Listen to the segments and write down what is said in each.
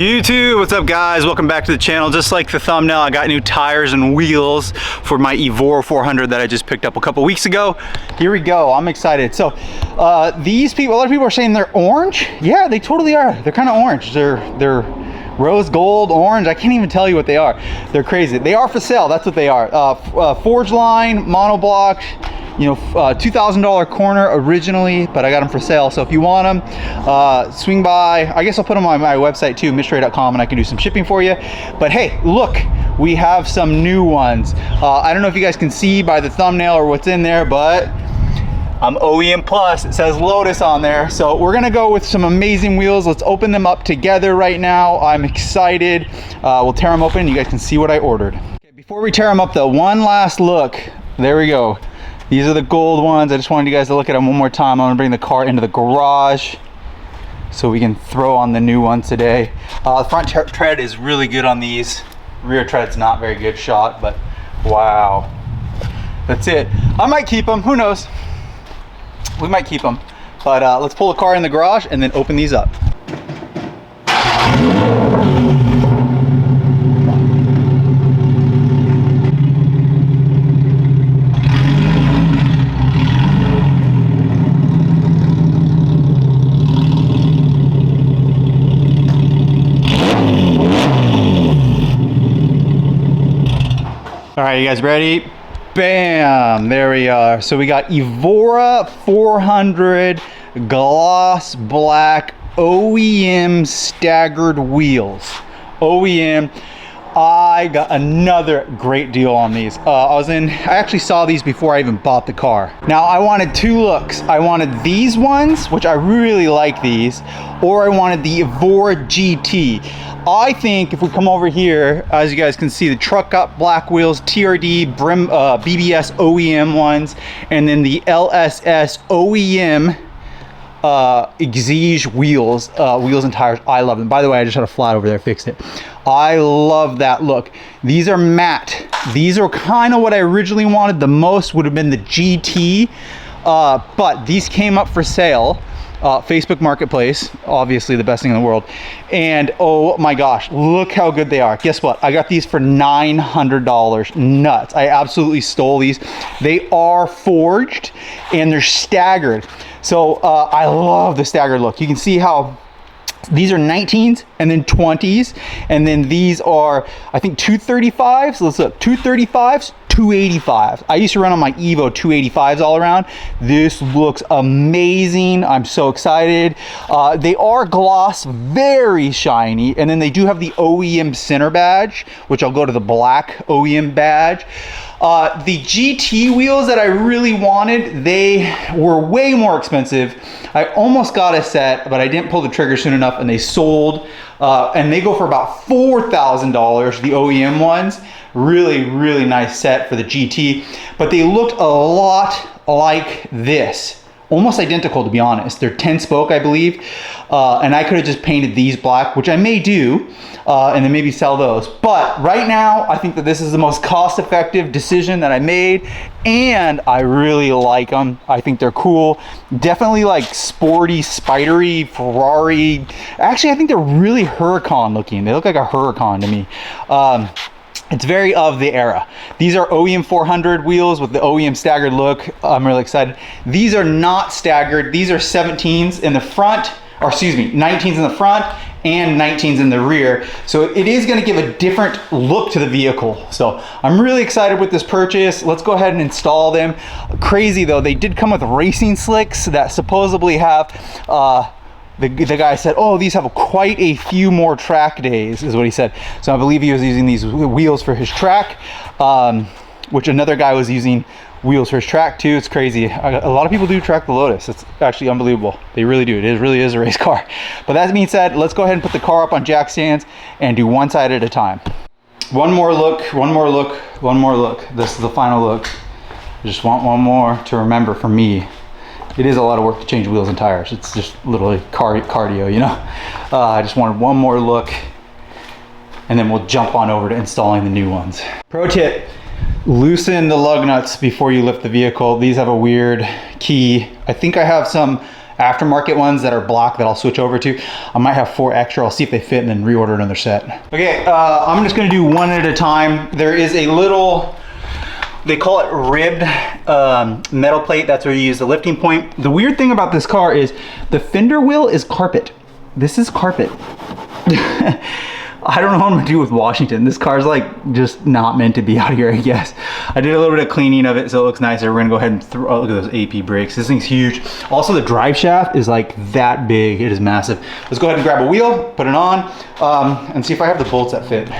YouTube, what's up guys? Welcome back to the channel. Just like the thumbnail, I got new tires and wheels for my EVORA 400 that I just picked up a couple weeks ago. Here we go, I'm excited. So these people, a lot of people are saying they're orange. Yeah, they totally are. They're kind of orange. They're rose gold, orange. I can't even tell you what they are. They're crazy. They are for sale, that's what they are. Forge line, monoblock, you know, $2,000 corner originally, but I got them for sale. So if you want them, swing by. I guess I'll put them on my website too, mitchray.com, and I can do some shipping for you. But hey, look, we have some new ones. I don't know if you guys can see by the thumbnail or what's in there, but I'm OEM Plus. It says Lotus on there. So we're gonna go with some amazing wheels. Let's open them up together right now. I'm excited. We'll tear them open and you guys can see what I ordered. Okay, before we tear them up though, one last look. There we go. These are the gold ones. I just wanted you guys to look at them one more time. I'm gonna bring the car into the garage so we can throw on the new ones today. The front tread is really good on these. Rear tread's not very good shot, but wow. That's it. I might keep them, who knows? We might keep them. But let's pull the car in the garage and then open these up. All right, you guys ready? Bam, there we are. So we got EVORA 400 gloss black OEM staggered wheels. OEM. I got another great deal on these. I actually saw these before I even bought the car. Now I wanted two looks. I wanted these ones, which I really like these, or I wanted the EVORA GT. I think if we come over here, as you guys can see, the truck got black wheels, TRD, Brim, BBS OEM ones, and then the LSS OEM EXIGE wheels and tires. I love them. By the way, I just had a flat over there, fixed it. I love that look. These are matte. These are kind of what I originally wanted. The most would have been the GT, but these came up for sale. Facebook Marketplace, obviously the best thing in the world. And oh my gosh, look how good they are. Guess what? I got these for $900. Nuts. I absolutely stole these. They are forged and they're staggered. So I love the staggered look. You can see how these are 19s and then 20s, and then these are, I think, 235s. So let's look, 235s, 285s. I used to run on my Evo 285s all around. This looks amazing. I'm so excited. They are gloss, very shiny, and then they do have the OEM center badge, which I'll go to the black OEM badge. The GT wheels that I really wanted, they were way more expensive. I almost got a set, but I didn't pull the trigger soon enough and they sold. And they go for about $4,000, the OEM ones. Really, really nice set for the GT. But they looked a lot like this. Almost identical, to be honest. They're 10 spoke, I believe. And I could have just painted these black, which I may do, and then maybe sell those. But right now, I think that this is the most cost-effective decision that I made, and I really like them. I think they're cool. Definitely like sporty, spidery, Ferrari. Actually, I think they're really Huracan looking. They look like a Huracan to me. It's very of the era. These are OEM 400 wheels with the OEM staggered look. I'm really excited. These are not staggered. These are 17s in the front, or excuse me, 19s in the front and 19s in the rear. So it is gonna give a different look to the vehicle. So I'm really excited with this purchase. Let's go ahead and install them. Crazy though, they did come with racing slicks that supposedly have, the guy said, oh, these have quite a few more track days, is what he said. So I believe he was using these wheels for his track, which another guy was using wheels for his track too. It's crazy. A lot of people do track the Lotus. It's actually unbelievable. They really do. It really is a race car. But that being said, let's go ahead and put the car up on jack stands and do one side at a time. One more look, one more look, one more look. This is the final look. I just want one more to remember for me. It is a lot of work to change wheels and tires. It's just literally cardio, you know? I just wanted one more look and then we'll jump on over to installing the new ones. Pro tip, loosen the lug nuts before you lift the vehicle. These have a weird key. I think I have some aftermarket ones that are black that I'll switch over to. I might have 4 extra. I'll see if they fit and then reorder another set. Okay, I'm just gonna do one at a time. There is a little, they call it ribbed metal plate. That's where you use the lifting point. The weird thing about this car is the fender wheel is carpet. This is carpet. I don't know what I'm gonna do with Washington. This car's like just not meant to be out here, I guess. I did a little bit of cleaning of it so it looks nicer. We're gonna go ahead and throw, oh, look at those AP brakes. This thing's huge. Also the drive shaft is like that big. It is massive. Let's go ahead and grab a wheel, put it on, and see if I have the bolts that fit.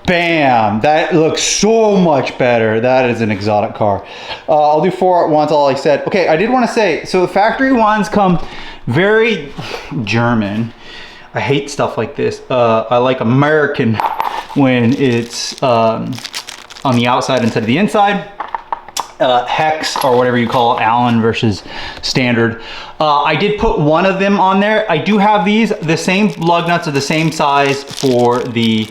Bam, that looks so much better. That is an exotic car. I'll do 4 at once, all I said. Okay, I did wanna say, so the factory ones come very German. I hate stuff like this. I like American when it's on the outside instead of the inside. Hex or whatever you call it, Allen versus standard. I did put one of them on there. I do have these. The same lug nuts are the same size for the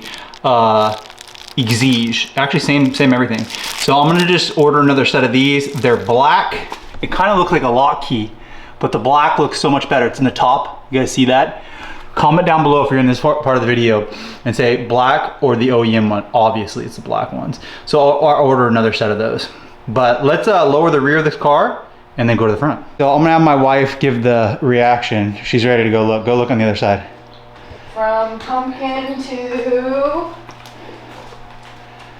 EXIGE. Actually, same everything. So I'm gonna just order another set of these. They're black. It kind of looks like a lock key, but the black looks so much better. It's in the top. You guys see that? Comment down below if you're in this part of the video and say black or the OEM one. Obviously it's the black ones. So I'll order another set of those. But let's lower the rear of this car and then go to the front. So I'm gonna have my wife give the reaction. She's ready to go look. Go look on the other side. From pumpkin to...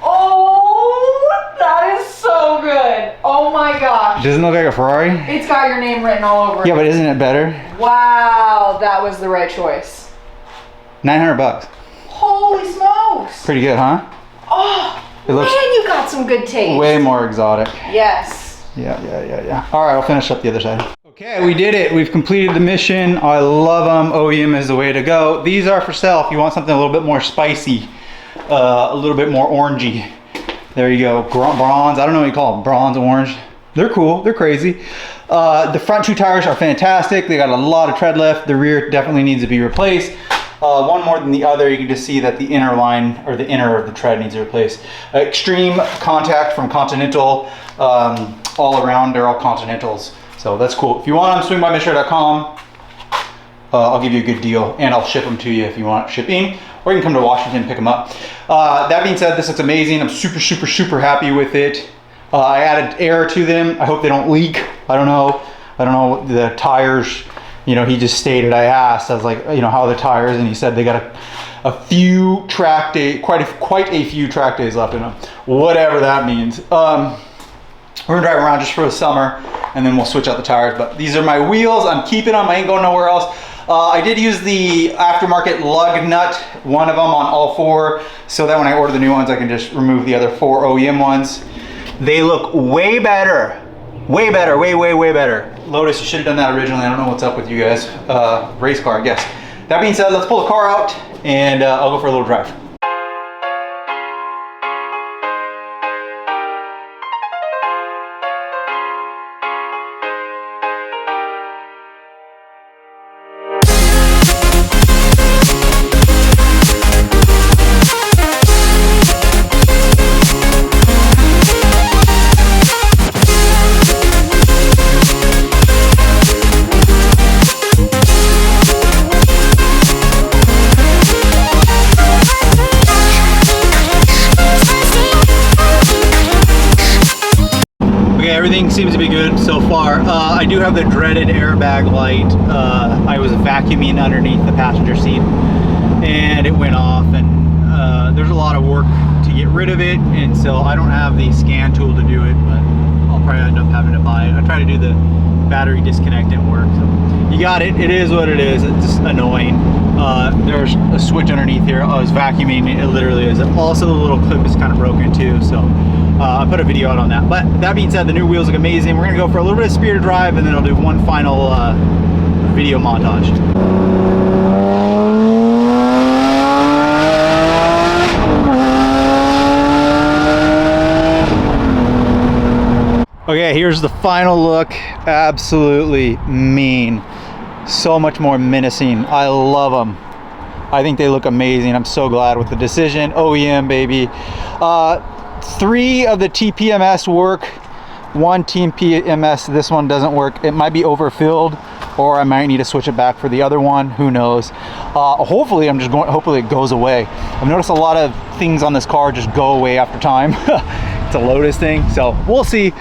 Oh, that is so good. Oh my gosh. Doesn't look like a Ferrari? It's got your name written all over it. Yeah, but isn't it better? Wow, that was the right choice. 900 bucks. Holy smokes. Pretty good, huh? Oh, it looks man, you got some good taste. Way more exotic. Yes. Yeah. All right, I'll finish up the other side. Okay, we did it. We've completed the mission. I love them. OEM is the way to go. These are for sale if you want something a little bit more spicy, a little bit more orangey. There you go. Bronze. I don't know what you call them. Bronze, orange. They're cool. They're crazy. The front 2 tires are fantastic. They got a lot of tread left. The rear definitely needs to be replaced. One more than the other. You can just see that the inner line or the inner of the tread needs to be replaced. Extreme contact from Continental. All around, they're all Continentals. So that's cool. If you want them, swingbymishra.com. I'll give you a good deal and I'll ship them to you if you want shipping, or you can come to Washington and pick them up. That being said, this looks amazing. I'm super happy with it. I added air to them. I hope they don't leak. I don't know the tires, you know, he just stated, I asked, I was like, you know, how are the tires? And he said they got a few track days, quite a few track days left in them. Whatever that means. We're gonna drive around just for the summer and then we'll switch out the tires. But these are my wheels. I'm keeping them. I ain't going nowhere else. I did use the aftermarket lug nut, one of them on all 4, so that when I order the new ones, I can just remove the other 4 OEM ones. They look way better. Way better. Lotus, you should have done that originally. I don't know what's up with you guys. Race car, I guess. That being said, let's pull the car out and I'll go for a little drive. Everything seems to be good so far. I do have the dreaded airbag light. I was vacuuming underneath the passenger seat and it went off, and there's a lot of work to get rid of it, and so I don't have the scan tool to do it, but I'll probably end up having to buy it. I try to do the battery disconnect at work, so you got it. It is what it is. It's just annoying. There's a switch underneath here. I was vacuuming, it literally is. Also the little clip is kind of broken too, so I put a video out on that. But that being said, the new wheels look amazing. We're gonna go for a little bit of Spirited Drive, and then I'll do one final video montage. Okay, here's the final look. Absolutely mean. So much more menacing. I love them. I think they look amazing. I'm so glad with the decision. OEM, baby. 3 of the TPMS work. one Team PMS. This one doesn't work. It might be overfilled, or I might need to switch it back for the other one. Who knows? Hopefully hopefully it goes away. I've noticed a lot of things on this car just go away after time. It's a Lotus thing, so we'll see.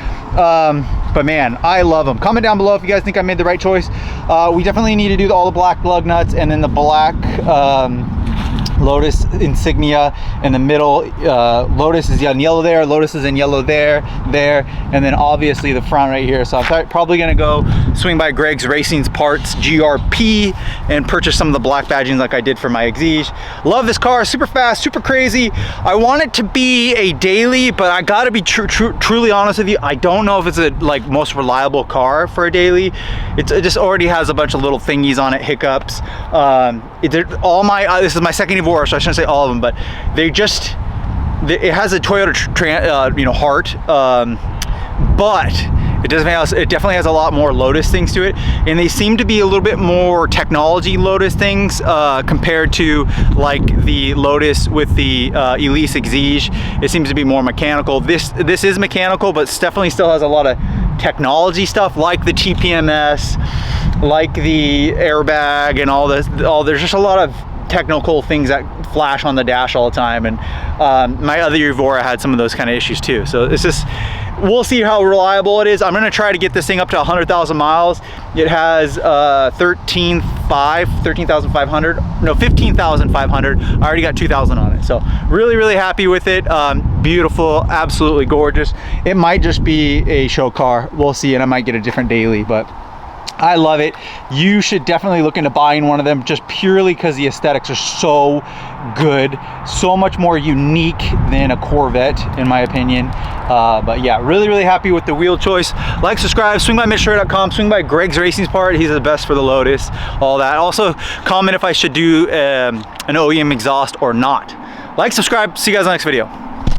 But man, I love them. Comment down below if you guys think I made the right choice. We definitely need to do all the black lug nuts, and then the black Lotus insignia in the middle. Lotus is in yellow there, Lotus is in yellow there, and then obviously the front right here. So I'm probably gonna go swing by Greg's Racing's Parts GRP and purchase some of the black badgings like I did for my Exige. Love this car, super fast, super crazy. I want it to be a daily, but I gotta be truly honest with you. I don't know if it's a most reliable car for a daily. It just already has a bunch of little thingies on it, hiccups. This is my second EVORA, so I shouldn't say all of them, but it has a Toyota heart, but it definitely has a lot more Lotus things to it, and they seem to be a little bit more technology Lotus things compared to like the Lotus with the ELISE EXIGE. It seems to be more mechanical. This is mechanical, but definitely still has a lot of technology stuff like the TPMS, like the airbag, and all this. There's just a lot of technical things that flash on the dash all the time, and my other EVORA had some of those kind of issues too. So it's just, we'll see how reliable it is. I'm gonna try to get this thing up to 100,000 miles. It has 15,500. I already got 2,000 on it. So really happy with it. Beautiful, absolutely gorgeous. It might just be a show car. We'll see, and I might get a different daily, but I love it. You should definitely look into buying one of them, just purely because the aesthetics are so good, so much more unique than a Corvette in my opinion. But yeah, really happy with the wheel choice. Like, subscribe, swing by MitchShore.com, swing by Greg's Racing's Part. He's the best for the Lotus, all that. Also comment if I should do an OEM exhaust or not. Like, subscribe, see you guys in the next video.